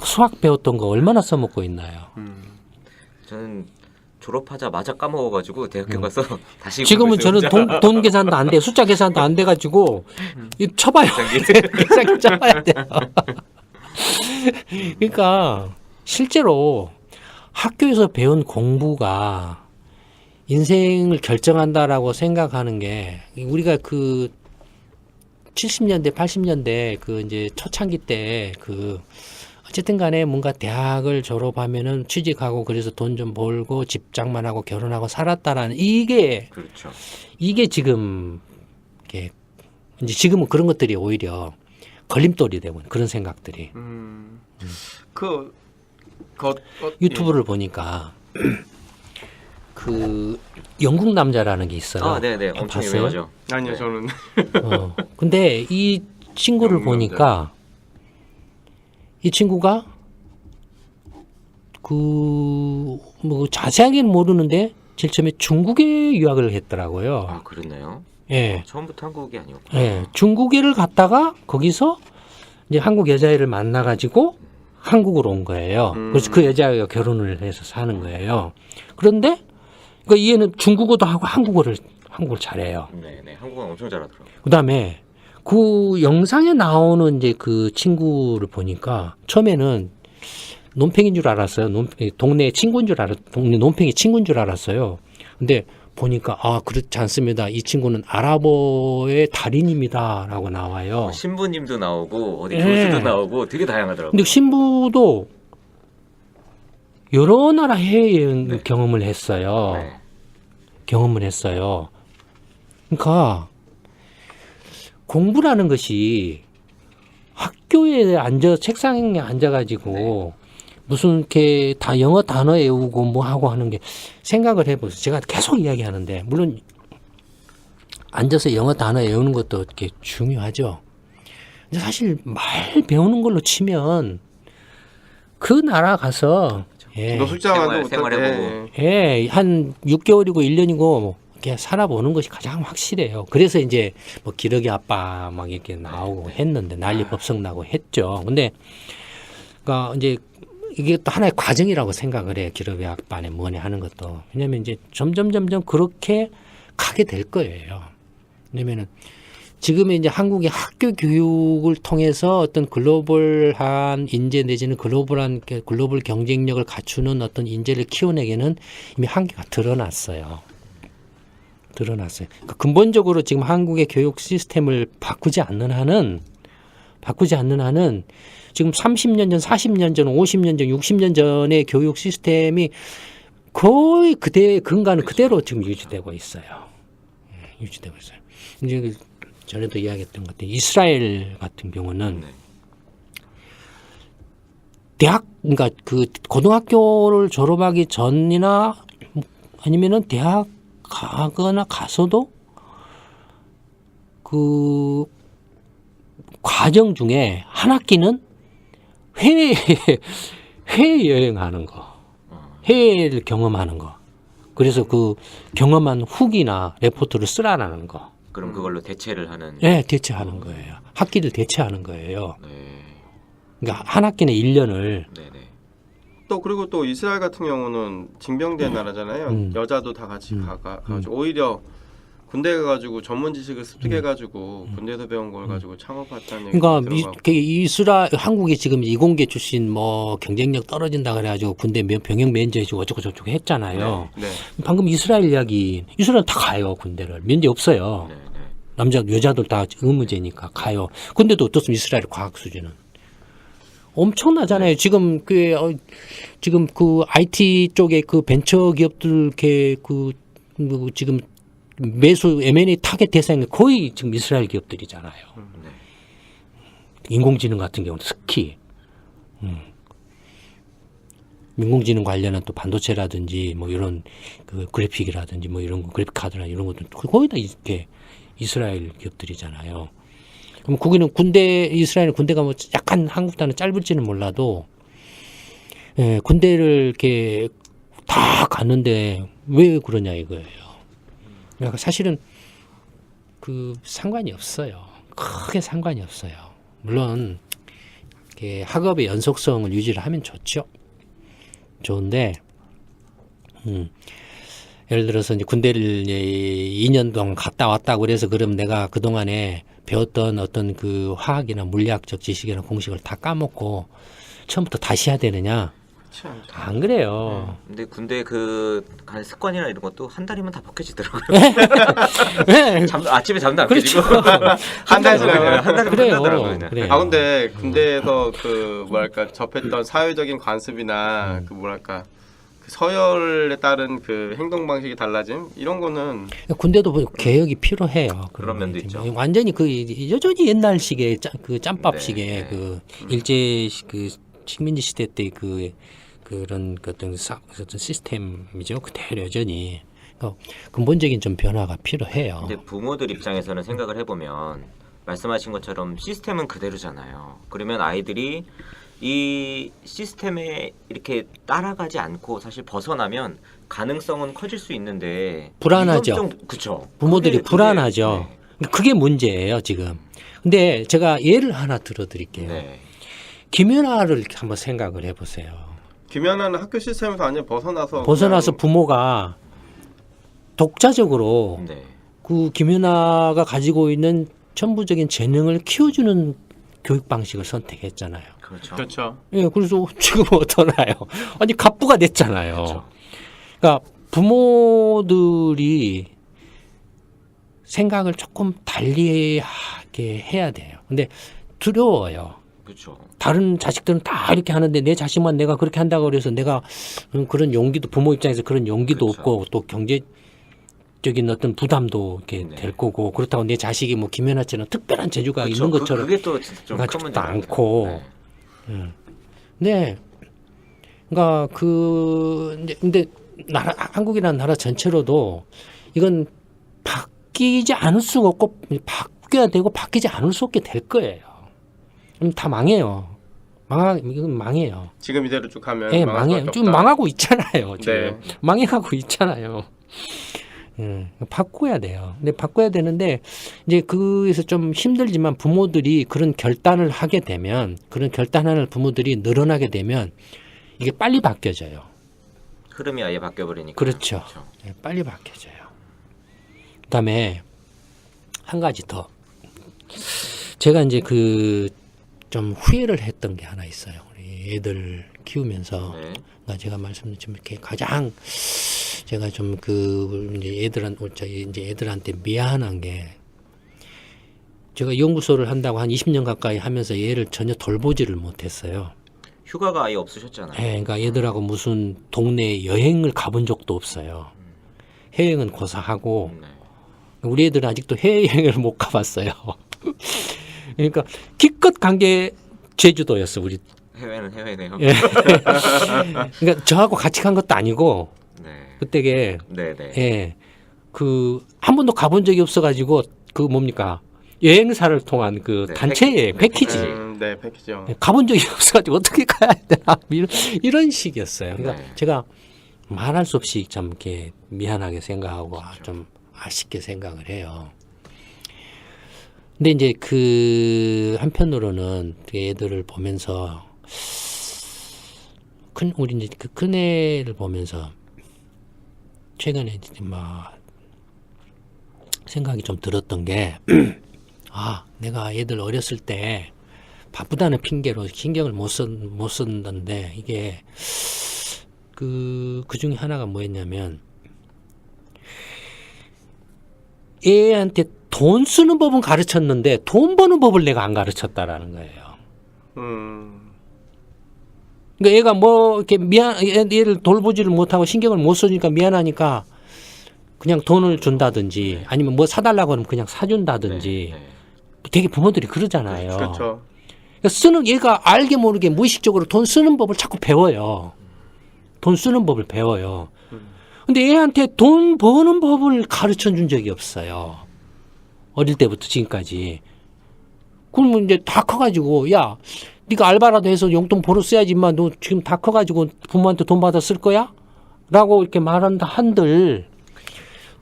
Speaker 3: 수학 배웠던 거 얼마나 써먹고 있나요?
Speaker 1: 저는 졸업하자마자 까먹어가지고 대학교 가서 다시
Speaker 3: 지금은 저는
Speaker 1: 공부했어요.
Speaker 3: 돈 계산도 안 돼, 숫자 계산도 안 돼가지고 이 쳐봐요. 계산기 쳐봐야 돼요. 그러니까 실제로 학교에서 배운 공부가 인생을 결정한다라고 생각하는 게 우리가 그 70년대, 80년대 그 이제 초창기 때 그 어쨌든 간에 뭔가 대학을 졸업하면은 취직하고 그래서 돈 좀 벌고 집장만 하고 결혼하고 살았다라는
Speaker 1: 그렇죠.
Speaker 3: 이게 지금 이게 이제 지금은 그런 것들이 오히려 걸림돌이 되고 그런 생각들이 유튜브를 보니까 그 영국 남자라는 게 있어요.
Speaker 1: 네네. 엄청
Speaker 3: 봤어요?
Speaker 1: 유명하죠.
Speaker 2: 아니요,
Speaker 1: 네.
Speaker 2: 저는
Speaker 3: 근데 이 친구를
Speaker 2: 영국
Speaker 3: 보니까 이 친구가 뭐 자세하게는 모르는데 제일 처음에 중국에 유학을 했더라고요.
Speaker 1: 아, 그랬나요?
Speaker 3: 예.
Speaker 1: 처음부터 한국이 아니었구나.
Speaker 3: 예. 중국에를 갔다가 거기서 이제 한국 여자애를 만나가지고 한국으로 온 거예요. 그래서 그 여자애가 결혼을 해서 사는 거예요. 그런데 그러니까 이 애는 중국어도 하고 한국어를 잘해요.
Speaker 1: 네네. 한국은 엄청 잘하더라고요.
Speaker 3: 그다음에 그 영상에 나오는 이제 그 친구를 보니까 처음에는 논팽인 줄 알았어요. 동네 친구인 줄 동네 논팽이 친구인 줄 알았어요. 근데 보니까 그렇지 않습니다. 이 친구는 아랍어의 달인입니다라고 나와요.
Speaker 1: 신부님도 나오고 어디
Speaker 3: 예.
Speaker 1: 교수도 나오고 되게 다양하더라고요.
Speaker 3: 근데 신부도 여러 나라 해외여행
Speaker 1: 네.
Speaker 3: 경험을 했어요.
Speaker 1: 네.
Speaker 3: 경험을 했어요. 그러니까 공부라는 것이 학교에 책상에 앉아가지고 무슨 이렇게 다 영어 단어 외우고 뭐 하고 하는 게 생각을 해보세요. 제가 계속 이야기하는데 물론 앉아서 영어 단어 외우는 것도 이렇게 중요하죠. 근데 사실 말 배우는 걸로 치면 그 나라 가서
Speaker 2: 노숙자만도
Speaker 1: 생활해보고.
Speaker 3: 한 6개월이고 1년이고 이렇게 살아보는 것이 가장 확실해요. 그래서 이제 뭐 기러기 아빠 막 이렇게 나오고 했는데 난리법석 나고 했죠. 근데 그러니까 이제 이게 또 하나의 과정이라고 생각을 해요. 기러기 아빠네 뭐네 하는 것도. 왜냐면 이제 점점 그렇게 가게 될 거예요. 왜냐면은 지금의 이제 한국의 학교 교육을 통해서 어떤 글로벌한 인재 내지는 글로벌 경쟁력을 갖추는 어떤 인재를 키워내기는 이미 한계가 드러났어요. 그러니까 근본적으로 지금 한국의 교육 시스템을 바꾸지 않는 한은 지금 30년 전, 40년 전, 50년 전, 60년 전의 교육 시스템이 거의 근간은 그대로 지금 유지되고 있어요. 유지되고 있어요. 이제 전에도 이야기했던 것 같아요. 이스라엘 같은 경우는 그러니까 그 고등학교를 졸업하기 전이나 아니면은 대학 가거나 가서도 그 과정 중에 한 학기는 해외 여행하는 거, 해외를 경험하는 거. 그래서 그 경험한 후기나 레포트를 쓰라라는 거.
Speaker 1: 그럼 그걸로 대체를 하는.
Speaker 3: 네, 대체하는 거예요. 학기를 대체하는 거예요.
Speaker 1: 네.
Speaker 3: 그러니까 한 학기는 1년을.
Speaker 1: 네네.
Speaker 2: 또 그리고 또 이스라엘 같은 경우는 징병된 나라잖아요. 여자도 다 같이 가가지고 오히려 군대 가가지고 전문 지식을 습득해가지고 군대에서 배운 걸 가지고 창업했다는 얘기
Speaker 3: 그러니까
Speaker 2: 들어가고.
Speaker 3: 한국이 지금 이공계 출신 뭐 경쟁력 떨어진다 그래가지고 군대 병역 면제해주고 어쩌고 했잖아요.
Speaker 2: 네.
Speaker 3: 방금 이스라엘 이스라엘 다 가요 군대를 면제 없어요.
Speaker 1: 네네.
Speaker 3: 여자들 다 의무제니까 가요. 근데도 어떻습니까 이스라엘 과학 수준은 엄청나잖아요. 지금 그 IT 쪽에 그 벤처 기업들 지금 매수 M&A 타겟 대상이 거의 지금 이스라엘 기업들이잖아요.
Speaker 1: 네.
Speaker 3: 인공지능 같은 경우는 특히 인공지능 관련한 또 반도체라든지 뭐 이런 그 그래픽이라든지 뭐 이런 거 그래픽 카드나 이런 것도 거의 다 이렇게 이스라엘 기업들이잖아요. 그럼 이스라엘은 군대가 뭐 약간 한국보다는 짧을지는 몰라도 군대를 이렇게 다 갔는데 왜 그러냐 이거예요. 그러니까 사실은 그 상관이 없어요. 크게 상관이 없어요. 물론 이렇게 학업의 연속성을 유지를 하면 좋죠. 좋은데 예를 들어서 이제 군대를 2년 동안 갔다 왔다고 그래서 그럼 내가 그동안에 배웠던 어떤 그 화학이나 물리학적 지식이나 공식을 다 까먹고 처음부터 다시 해야 되느냐? 안 그래요.
Speaker 1: 근데 군대 간 습관이나 이런 것도 한 달이면 다 벗겨지더라고요.
Speaker 3: 네.
Speaker 1: 아침에 잠도 안
Speaker 3: 그렇죠.
Speaker 1: 깨지고
Speaker 2: 한 달 지나면
Speaker 1: 한 달이면
Speaker 3: 그래요.
Speaker 1: 끝나더라고요. 그냥.
Speaker 3: 그래요.
Speaker 2: 근데 군대에서 그 뭐랄까 접했던 사회적인 관습이나 그 뭐랄까 그 서열에 따른 그 행동 방식이 달라짐 이런 거는
Speaker 3: 군대도 개혁이 필요해요.
Speaker 1: 그런 면도 있죠.
Speaker 3: 완전히 여전히 옛날식의 그 짬밥식의
Speaker 1: 네, 네.
Speaker 3: 그 일제 그 식민지 시대 때 그런 어떤 시스템이죠. 그대로 여전히 근본적인 좀 변화가 필요해요.
Speaker 1: 근데 부모들 입장에서는 생각을 해보면 말씀하신 것처럼 시스템은 그대로잖아요. 그러면 아이들이 이 시스템에 이렇게 따라가지 않고 사실 벗어나면 가능성은 커질 수 있는데
Speaker 3: 불안하죠.
Speaker 1: 그렇죠.
Speaker 3: 부모들이 불안하죠. 그게 문제예요 지금. 근데 제가 예를 하나 들어드릴게요.
Speaker 1: 네.
Speaker 3: 김연아를 한번 생각을 해보세요.
Speaker 2: 김연아는 학교 시스템에서 완전 벗어나서
Speaker 3: 부모가 독자적으로
Speaker 1: 네.
Speaker 3: 그 김연아가 가지고 있는 천부적인 재능을 키워주는 교육 방식을 선택했잖아요.
Speaker 1: 그렇죠.
Speaker 2: 그렇죠.
Speaker 3: 예, 그래서 지금 어떠나요? 아니 갑부가 됐잖아요.
Speaker 1: 그렇죠.
Speaker 3: 그러니까 부모들이 생각을 조금 달리하게 해야 돼요. 근데 두려워요.
Speaker 1: 그렇죠.
Speaker 3: 다른 자식들은 다 이렇게 하는데 내 자식만 내가 그렇게 한다고 그래서 내가 그런 용기도 부모 입장에서 그런 용기도
Speaker 1: 그렇죠.
Speaker 3: 없고 또 경제적인 어떤 부담도 이렇게
Speaker 1: 네.
Speaker 3: 될 거고 그렇다고 내 자식이 뭐 김연아처럼 특별한 재주가
Speaker 1: 그렇죠.
Speaker 3: 있는 것처럼
Speaker 1: 그게 또 진짜 좀 큰
Speaker 3: 가지고도
Speaker 1: 문제입니다.
Speaker 3: 않고. 네. 그러니까 근데 한국이라는 나라 전체로도 이건 바뀌지 않을 수가 없고 바뀌어야 되고 바뀌지 않을 수 없게 될 거예요. 그럼 다 망해요. 이건 망해요.
Speaker 2: 지금 이대로 쭉 가면
Speaker 3: 예,
Speaker 2: 망할
Speaker 3: 망해요.
Speaker 2: 수밖에
Speaker 3: 지금
Speaker 2: 없다.
Speaker 3: 망하고 있잖아요. 지금
Speaker 2: 네.
Speaker 3: 망해가고 있잖아요. 바꿔야 돼요. 근데 바꿔야 되는데 이제 그에서 좀 힘들지만 부모들이 그런 결단을 하게 되면 그런 결단하는 부모들이 늘어나게 되면 이게 빨리 바뀌어져요.
Speaker 1: 흐름이 아예 바뀌어 버리니까.
Speaker 3: 그렇죠. 네, 빨리 바뀌어져요. 그다음에 한 가지 더 제가 이제 좀 후회를 했던 게 하나 있어요. 우리 애들 키우면서
Speaker 1: 네.
Speaker 3: 그러니까 제가 말씀드린 좀 이렇게 가장 제가 좀 이제 애들한테 미안한 게 제가 연구소를 한다고 한 20년 가까이 하면서 얘를 전혀 돌보지를 못했어요.
Speaker 1: 휴가가 아예 없으셨잖아요.
Speaker 3: 예, 그러니까 얘들하고 무슨 동네 여행을 가본 적도 없어요. 해외여행은 고사하고
Speaker 1: 네.
Speaker 3: 우리 애들은 아직도 해외여행을 못 가봤어요. 그러니까 기껏 간 게 제주도였어 우리.
Speaker 1: 해외는 해외네요.
Speaker 3: 예. 그러니까 저하고 같이 간 것도 아니고
Speaker 1: 네.
Speaker 3: 그때게
Speaker 1: 네네.
Speaker 3: 예, 한 번도 가본 적이 없어가지고 뭡니까 여행사를 통한
Speaker 1: 네,
Speaker 3: 단체 여행 패키지.
Speaker 2: 네, 패키지요.
Speaker 3: 예, 가본 적이 없어가지고 어떻게 가야 되나 이런 식이었어요. 그러니까
Speaker 1: 네.
Speaker 3: 제가 말할 수 없이 참 이렇게 미안하게 생각하고
Speaker 1: 그렇죠.
Speaker 3: 좀 아쉽게 생각을 해요. 근데 이제 한편으로는 애들을 보면서 우리 이제 큰 애를 보면서 최근에 이제 막 생각이 좀 들었던 게 내가 애들 어렸을 때 바쁘다는 핑계로 신경을 못 썼는데 이게 그 중에 하나가 뭐였냐면 애한테 돈 쓰는 법은 가르쳤는데 돈 버는 법을 내가 안 가르쳤다라는 거예요. 그러니까 얘가 뭐 이렇게 얘를 돌보지를 못하고 신경을 못 써주니까 미안하니까 그냥 돈을 준다든지 아니면 뭐 사달라고 하면 그냥 사준다든지
Speaker 1: 네.
Speaker 3: 되게 부모들이 그러잖아요.
Speaker 2: 그렇죠.
Speaker 3: 그러니까 얘가 알게 모르게 무의식적으로 돈 쓰는 법을 자꾸 배워요. 돈 쓰는 법을 배워요. 근데 애한테 돈 버는 법을 가르쳐 준 적이 없어요. 어릴 때부터 지금까지. 그러면 이제 다 커가지고 야 네가 알바라도 해서 용돈 벌어 써야지 인마 너 지금 다 커가지고 부모한테 돈 받아 쓸 거야? 라고 이렇게 말한다 한들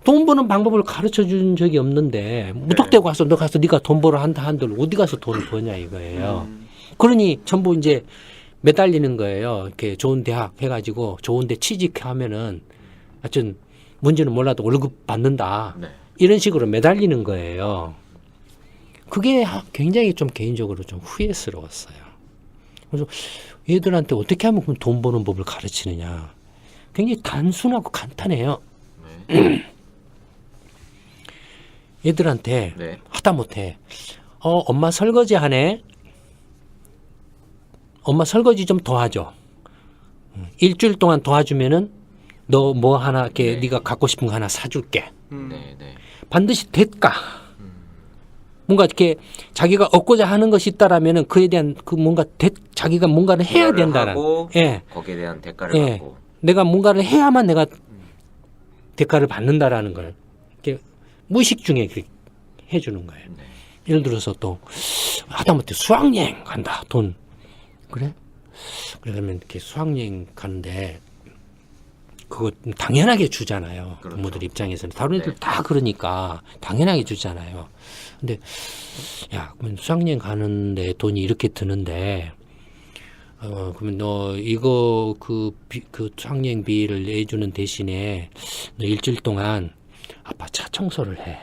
Speaker 3: 돈 버는 방법을 가르쳐 준 적이 없는데 무턱대고 가서 너 가서 네가 돈 벌어 한다 한들 어디 가서 돈을 버냐 이거예요. 그러니 전부 이제 매달리는 거예요. 이렇게 좋은 대학 해가지고 좋은 데 취직하면은 하여튼 문제는 몰라도 월급 받는다.
Speaker 1: 네.
Speaker 3: 이런 식으로 매달리는 거예요. 그게 굉장히 좀 개인적으로 좀 후회스러웠어요. 그래서 얘들한테 어떻게 하면 그럼 돈 버는 법을 가르치느냐. 굉장히 단순하고 간단해요.
Speaker 1: 네.
Speaker 3: 얘들한테
Speaker 1: 네.
Speaker 3: 하다못해 엄마 설거지 하네. 엄마 설거지 좀 도와줘. 일주일 동안 도와주면은 너 뭐 하나 이렇게
Speaker 1: 네.
Speaker 3: 네가 갖고 싶은 거 하나 사줄게.
Speaker 1: 네. 네.
Speaker 3: 반드시 대가. 뭔가 이렇게 자기가 얻고자 하는 것이 있다라면은 그에 대한 뭔가 자기가 뭔가를 해야
Speaker 1: 투자를
Speaker 3: 된다는.
Speaker 1: 하고
Speaker 3: 예.
Speaker 1: 거기에 대한 대가를
Speaker 3: 예.
Speaker 1: 받고.
Speaker 3: 내가 뭔가를 해야만 내가 대가를 받는다라는 걸 이렇게 무의식 중에 그렇게 해주는 거예요.
Speaker 1: 네.
Speaker 3: 예를 들어서 또 하다못해 수학여행 간다. 돈. 그래? 그러면 이렇게 수학여행 가는데 그거 당연하게 주잖아요.
Speaker 1: 그렇죠.
Speaker 3: 부모들 입장에서는. 다른 애들
Speaker 1: 네.
Speaker 3: 다 그러니까 당연하게 주잖아요. 근데 야, 그러면 수학여행 가는데 돈이 이렇게 드는데 그러면 너 이거 그 수학여행비를 내주는 대신에 너 일주일 동안 아빠 차 청소를 해.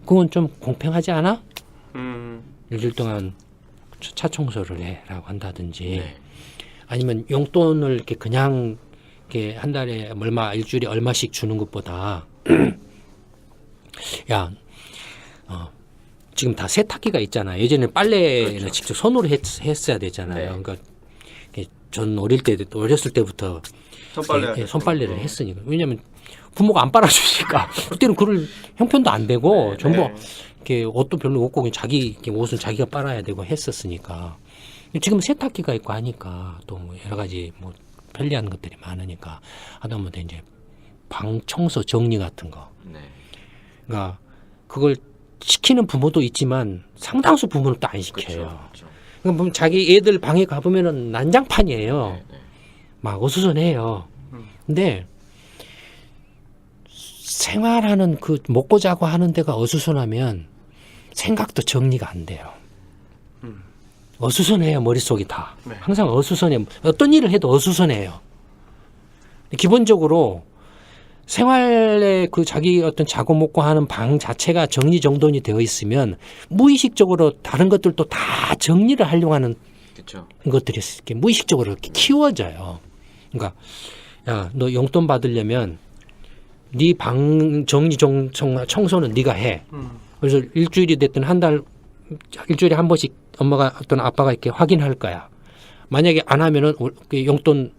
Speaker 3: 그건 좀 공평하지 않아? 일주일 동안 차 청소를 해라고 한다든지
Speaker 1: 네.
Speaker 3: 아니면 용돈을 이렇게 그냥 이렇게 한 달에 얼마, 일주일에 얼마씩 주는 것보다 야, 지금 다 세탁기가 있잖아요. 예전에 빨래를
Speaker 1: 그렇죠.
Speaker 3: 직접 손으로 했어야 되잖아요.
Speaker 1: 네.
Speaker 3: 그러니까 전 어렸을 때부터 손빨래를
Speaker 2: 어.
Speaker 3: 했으니까. 왜냐하면 부모가 안 빨아주니까 그때는 그럴 형편도 안 되고
Speaker 1: 네,
Speaker 3: 전부
Speaker 2: 네.
Speaker 3: 이렇게 옷도 별로 없고 그냥 자기 이렇게 옷은 자기가 빨아야 되고 했었으니까. 지금 세탁기가 있고 하니까 또뭐 여러 가지 뭐 편리한 것들이 많으니까 하다못해 이제 방 청소 정리 같은 거.
Speaker 1: 네.
Speaker 3: 그러니까 그걸 시키는 부모도 있지만 상당수 부모는 또 안 시켜요.
Speaker 1: 그렇죠.
Speaker 3: 그러니까 보면 자기 애들 방에 가보면은 난장판이에요.
Speaker 1: 네, 네.
Speaker 3: 막 어수선해요. 근데 생활하는 그 먹고 자고 하는 데가 어수선하면 생각도 정리가 안 돼요. 어수선해요. 머릿속이 다.
Speaker 2: 네.
Speaker 3: 항상 어수선해. 어떤 일을 해도 어수선해요. 기본적으로 생활에 그 자기 어떤 자고 먹고 하는 방 자체가 정리정돈이 되어 있으면 무의식적으로 다른 것들도 다 정리를 하려고 하는
Speaker 1: 그렇죠.
Speaker 3: 것들이 이렇게 무의식적으로 이렇게 키워져요. 그러니까 야, 너 용돈 받으려면 네 방 정리 청소는 네가 해. 그래서 일주일이 됐든 한 달 일주일에 한 번씩 엄마가 어떤 아빠가 이렇게 확인할 거야. 만약에 안 하면은 그 용돈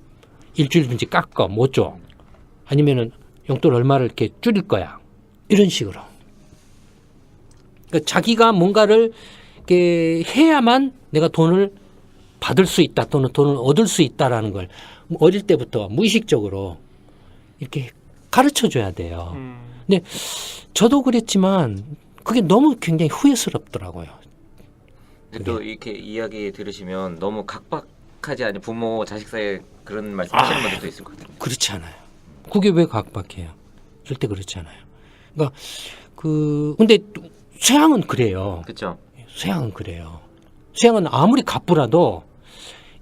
Speaker 3: 일주일든지 깎아 못 줘. 아니면은 용돈 얼마를 이렇게 줄일 거야. 이런 식으로. 그러니까 자기가 뭔가를 이렇게 해야만 내가 돈을 받을 수 있다 또는 돈을 얻을 수 있다라는 걸 어릴 때부터 무의식적으로 이렇게 가르쳐 줘야 돼요. 근데 저도 그랬지만 그게 너무 굉장히 후회스럽더라고요.
Speaker 1: 근데 또 이렇게 이야기 들으시면 너무 각박하지 않은 부모 자식 사이에 그런 말씀하시는 분들도 있을 것 같아요.
Speaker 3: 그렇지 않아요. 그게 왜 각박해요? 절대 그렇지 않아요. 그러니까 근데 서양은 그래요.
Speaker 1: 그렇죠.
Speaker 3: 서양은 그래요. 서양은 아무리 갑부라도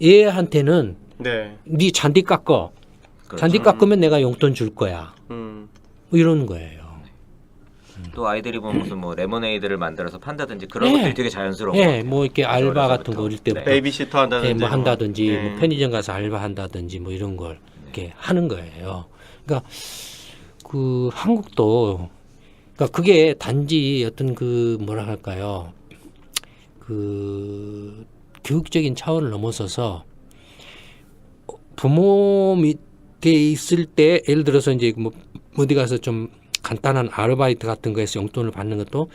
Speaker 3: 얘한테는
Speaker 2: 네.
Speaker 3: 네 잔디 깎어.
Speaker 1: 그렇죠.
Speaker 3: 잔디 깎으면 내가 용돈 줄 거야.
Speaker 2: 음.
Speaker 3: 뭐 이러는 거예요.
Speaker 1: 또 아이들이 보면 무슨 뭐 레모네이드를 만들어서 판다든지 그런
Speaker 3: 네.
Speaker 1: 것들이 되게 자연스러운
Speaker 3: 예,
Speaker 1: 것 같아요.
Speaker 3: 뭐 이렇게 알바
Speaker 1: 어려서부터.
Speaker 3: 같은 거 어릴 때부터
Speaker 2: 베이비시터 한다든지.
Speaker 3: 예, 뭐 한다든지
Speaker 2: 네.
Speaker 3: 뭐 편의점 가서 알바한다든지 뭐 이런 걸 이렇게 하는 거예요. 그러니까 그 한국도 그러니까 그게 단지 어떤 그 뭐라 할까요? 그 교육적인 차원을 넘어서서 부모 밑에 있을 때 예를 들어서 이제 뭐 어디 가서 좀 간단한 아르바이트 같은 거에서 용돈을 받는 것도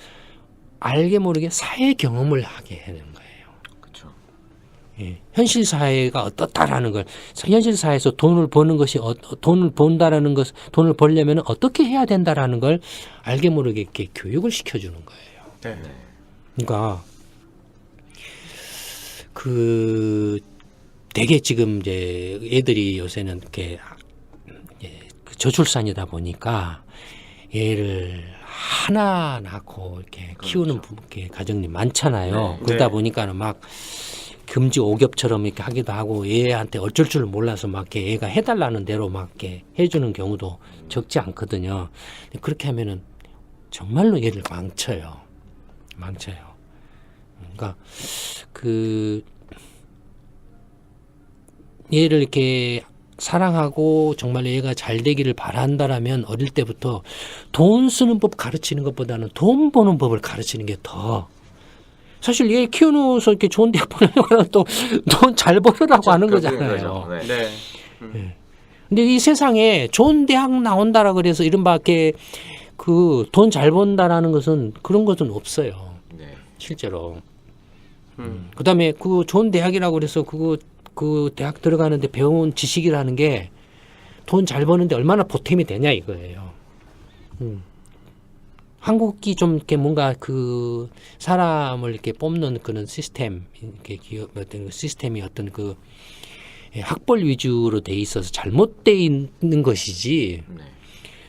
Speaker 3: 알게 모르게 사회 경험을 하게 하는 거예요.
Speaker 1: 그렇죠.
Speaker 3: 예, 현실 사회가 어떻다라는 걸 현실 사회에서 돈을 버는 것이 돈을 번다라는 것 돈을 벌려면 어떻게 해야 된다라는 걸 알게 모르게 이렇게 교육을 시켜주는 거예요.
Speaker 2: 네.
Speaker 3: 그러니까 그 되게 지금 이제 애들이 요새는 이렇게 그 저출산이다 보니까 얘를 하나 낳고 이렇게 키우는 이렇게 가정이 많잖아요.
Speaker 1: 네.
Speaker 3: 그러다
Speaker 2: 네.
Speaker 3: 보니까는 막 금지 오겹처럼 이렇게 하기도 하고 얘한테 어쩔 줄 몰라서 막 이렇게 얘가 해달라는 대로 막 이렇게 해주는 경우도 적지 않거든요. 근데 그렇게 하면은 정말로 얘를 망쳐요. 그러니까 그 얘를 이렇게 사랑하고 정말 얘가 잘 되기를 바란다라면 어릴 때부터 돈 쓰는 법 가르치는 것보다는 돈 버는 법을 가르치는 게 더 사실 얘 키워놓아서 이렇게 좋은 대학 보내려고 하면 또 돈 잘 벌으라고 하는 거잖아요.
Speaker 1: 네.
Speaker 2: 네.
Speaker 3: 근데 이 세상에 좋은 대학 나온다라 그래서 이른바 이렇게 그 돈 잘 번다라는 것은 그런 것은 없어요.
Speaker 1: 네.
Speaker 3: 실제로. 그다음에 그 좋은 대학이라고 그래서 그 대학 들어가는데 배운 지식이라는 게 돈 잘 버는데 얼마나 보탬이 되냐 이거예요. 한국이 좀 이렇게 뭔가 그 사람을 이렇게 뽑는 그런 시스템, 이렇게 기업 어떤 그 시스템이 어떤 그 학벌 위주로 돼 있어서 잘못돼 있는 것이지.
Speaker 1: 네.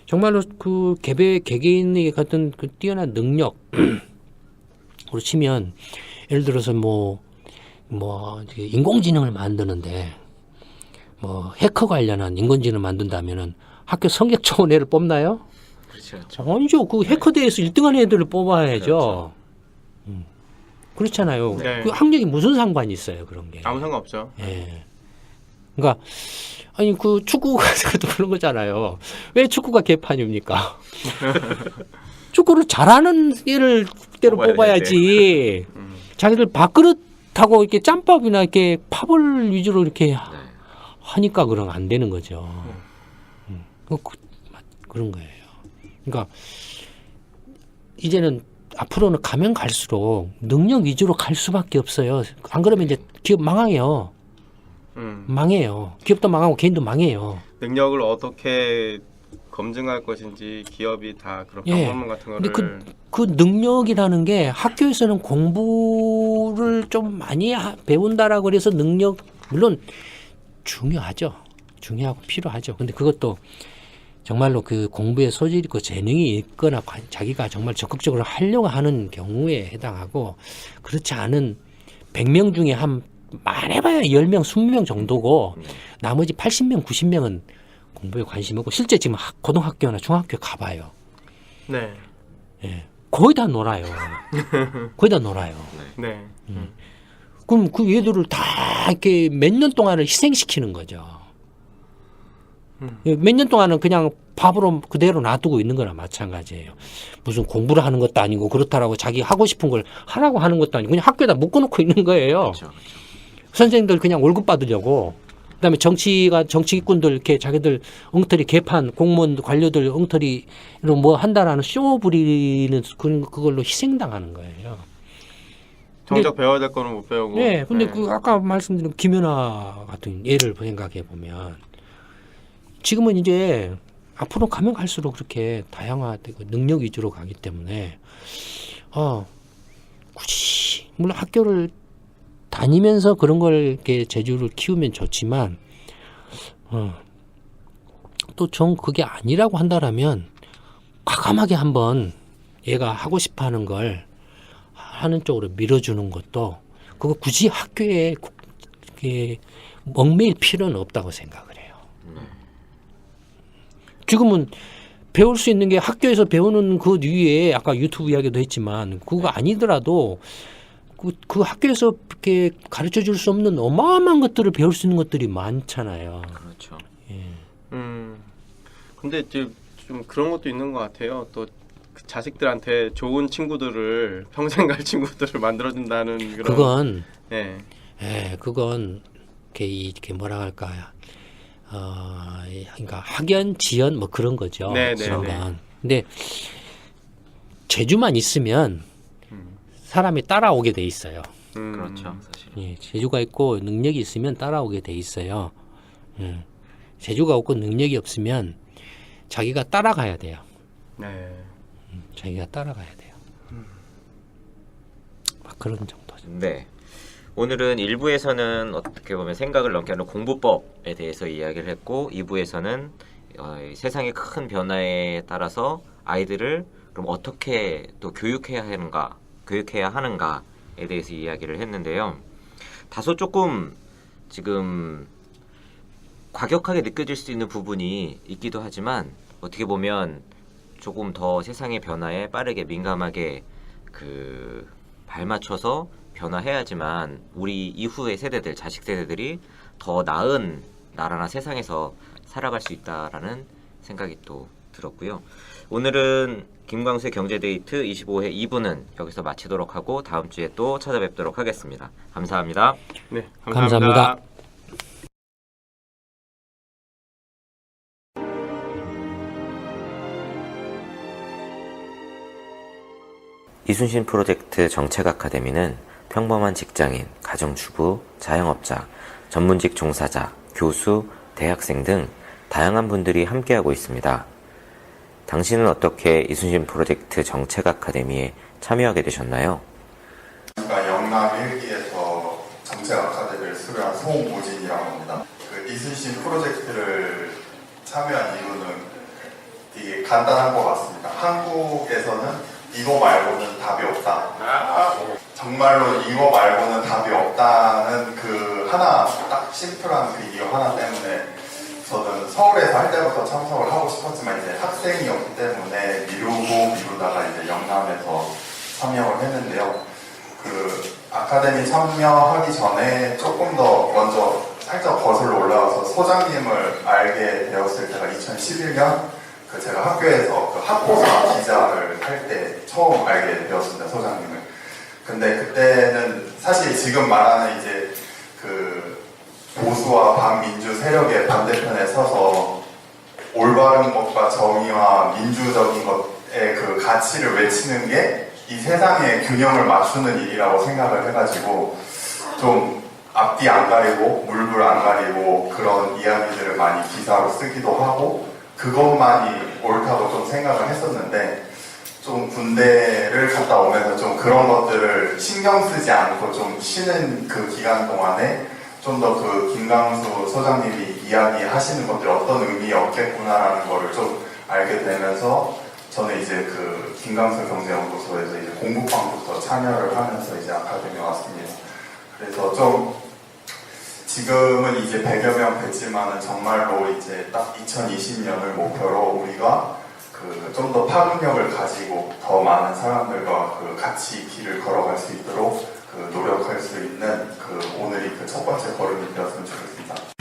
Speaker 3: 정말로 그 개개인의 같은 그 뛰어난 능력으로 치면 예를 들어서 뭐 인공지능을 만드는데 뭐 해커 관련한 인공지능 만든다면은 학교 성적 좋은 애를 뽑나요?
Speaker 1: 그렇죠.
Speaker 3: 아니죠. 그 해커 대회에서 1등한 애들을 뽑아야죠. 그렇잖아요.
Speaker 2: 네.
Speaker 3: 그 학력이 무슨 상관이 있어요, 그런 게.
Speaker 2: 아무 상관없죠.
Speaker 3: 예. 그러니까 아니 그 축구가 그런 거잖아요. 왜 축구가 개판입니까? 축구를 잘하는 애를 때로
Speaker 2: 뽑아야
Speaker 3: 뽑아야지. 자기들 밥그릇하고 이렇게 짬밥이나 이렇게 팝을 위주로 이렇게 하니까 그런 안 되는 거죠. 그런 거예요. 그러니까 이제는 앞으로는 가면 갈수록 능력 위주로 갈 수밖에 없어요. 안 그러면 이제 기업 망해요. 망해요. 기업도 망하고 개인도 망해요.
Speaker 2: 능력을 어떻게 검증할 것인지 기업이 다 그런
Speaker 3: 예.
Speaker 2: 방법론 같은
Speaker 3: 근데
Speaker 2: 거를
Speaker 3: 그 능력이라는 게 학교에서는 공부를 좀 많이 배운다라고 그래서 능력 물론 중요하죠. 중요하고 필요하죠. 근데 그것도 정말로 그 공부에 소질 있고 재능이 있거나 자기가 정말 적극적으로 하려고 하는 경우에 해당하고 그렇지 않은 100명 중에 한 많아봐야 10명, 20명 정도고 나머지 80명, 90명은 공부에 관심 없고 실제 지금 고등학교나 중학교 가봐요.
Speaker 2: 네.
Speaker 3: 예. 거의 다 놀아요. 거의 다 놀아요.
Speaker 2: 네.
Speaker 3: 그럼 그 얘들을 다 이렇게 몇 년 동안을 희생시키는 거죠. 몇 년 동안은 그냥 밥으로 그대로 놔두고 있는 거나 마찬가지예요. 무슨 공부를 하는 것도 아니고 그렇다라고 자기 하고 싶은 걸 하라고 하는 것도 아니고 그냥 학교에다 묶어놓고 있는 거예요.
Speaker 1: 그렇죠.
Speaker 3: 선생님들 그냥 월급 받으려고. 그다음에 정치꾼들 이렇게 자기들 엉터리 개판 공무원 관료들 엉터리로 뭐 한다라는 쇼 부리는 그걸로 희생당하는 거예요.
Speaker 2: 정작 배워야 될 거는 못 배우고.
Speaker 3: 네, 근데 그 아까 말씀드린 김연아 같은 예를 생각해 보면 지금은 이제 앞으로 가면 갈수록 그렇게 다양화되고 능력 위주로 가기 때문에 굳이 물론 학교를 다니면서 그런 걸 이렇게 재주를 키우면 좋지만 또 좀 그게 아니라고 한다라면 과감하게 한번 얘가 하고 싶어하는 걸 하는 쪽으로 밀어주는 것도 그거 굳이 학교에 이렇게 얽매일 필요는 없다고 생각을 해요. 지금은 배울 수 있는 게 학교에서 배우는 그 위에 아까 유튜브 이야기도 했지만 그거 아니더라도 그 학교에서 이렇게 가르쳐 줄 수 없는 어마어마한 것들을 배울 수 있는 것들이 많잖아요.
Speaker 1: 그렇죠.
Speaker 3: 예.
Speaker 2: 근데 이제 좀 그런 것도 있는 것 같아요. 또그 자식들한테 좋은 친구들을 평생 갈 친구들을 만들어준다는 그런.
Speaker 3: 그건
Speaker 2: 예.
Speaker 3: 그건 이렇게 뭐라 할까요? 그러니까 학연, 지연 뭐 그런 거죠.
Speaker 2: 네.
Speaker 3: 그런 건. 근데 재주만 있으면 사람이 따라오게 돼 있어요.
Speaker 1: 그렇죠. 사실.
Speaker 3: 예, 재주가 있고 능력이 있으면 따라오게 돼 있어요. 재주가 없고 능력이 없으면 자기가 따라가야 돼요.
Speaker 2: 네.
Speaker 3: 자기가 따라가야 돼요. 막 그런 정도죠.
Speaker 1: 네. 오늘은 1부에서는 어떻게 보면 생각을 넘게 하는 공부법에 대해서 이야기를 했고 2부에서는 세상의 큰 변화에 따라서 아이들을 그럼 어떻게 또 교육해야 하는가에 대해서 이야기를 했는데요. 다소 조금 지금 과격하게 느껴질 수 있는 부분이 있기도 하지만 어떻게 보면 조금 더 세상의 변화에 빠르게 민감하게 발맞춰서 변화해야지만 우리 이후의 세대들, 자식 세대들이 더 나은 나라나 세상에서 살아갈 수 있다라는 생각이 또 들었고요. 오늘은 김광수의 경제데이트 25회 2부는 여기서 마치도록 하고 다음 주에 또 찾아뵙도록 하겠습니다. 감사합니다.
Speaker 2: 네.
Speaker 3: 감사합니다.
Speaker 4: 이순신 프로젝트 정책 아카데미는 평범한 직장인, 가정주부, 자영업자, 전문직 종사자, 교수, 대학생 등 다양한 분들이 함께하고 있습니다. 당신은 어떻게 이순신 프로젝트 정책 아카데미에 참여하게 되셨나요?
Speaker 6: 제가 영남 1기에서 정책 아카데미를 수료한 송우진이라고 합니다. 그 이순신 프로젝트를 참여한 이유는 되게 간단한 것 같습니다. 한국에서는 이거 말고는 답이 없다. 정말로 이거 말고는 답이 없다는 그 하나 딱 심플한 그 이유 하나 때문에 저는 서울에서 할 때부터 참석을 하고 싶었지만 이제 학생이었기 때문에 미루다가 이제 영남에서 참여를 했는데요. 그 아카데미 참여하기 전에 조금 더 먼저 살짝 거슬러 올라와서 소장님을 알게 되었을 때가 2011년 그 제가 학교에서 그 학보사 기자를 할 때 처음 알게 되었습니다, 소장님을. 근데 그때는 사실 지금 말하는 이제 그 보수와 반민주 세력의 반대편에 서서 올바른 것과 정의와 민주적인 것의 그 가치를 외치는 게 이 세상의 균형을 맞추는 일이라고 생각을 해가지고 좀 앞뒤 안 가리고 물불 안 가리고 그런 이야기들을 많이 기사로 쓰기도 하고 그것만이 옳다고 좀 생각을 했었는데 좀 군대를 갔다 오면서 좀 그런 것들을 신경 쓰지 않고 좀 쉬는 그 기간 동안에 좀 더 그 김강수 소장님이 이야기하시는 것들이 어떤 의미였겠구나라는 거를 좀 알게 되면서 저는 이제 그 김강수 경제연구소에서 이제 공부방부터 참여를 하면서 이제 아카데미에 왔습니다. 그래서 좀 지금은 이제 100여 명 됐지만은 정말로 이제 딱 2020년을 목표로 우리가 그 좀 더 파급력을 가지고 더 많은 사람들과 그 같이 길을 걸어갈 수 있도록 그 노력할 수 있는 그 오늘이 그 첫 번째 걸음이 되었으면 좋겠습니다.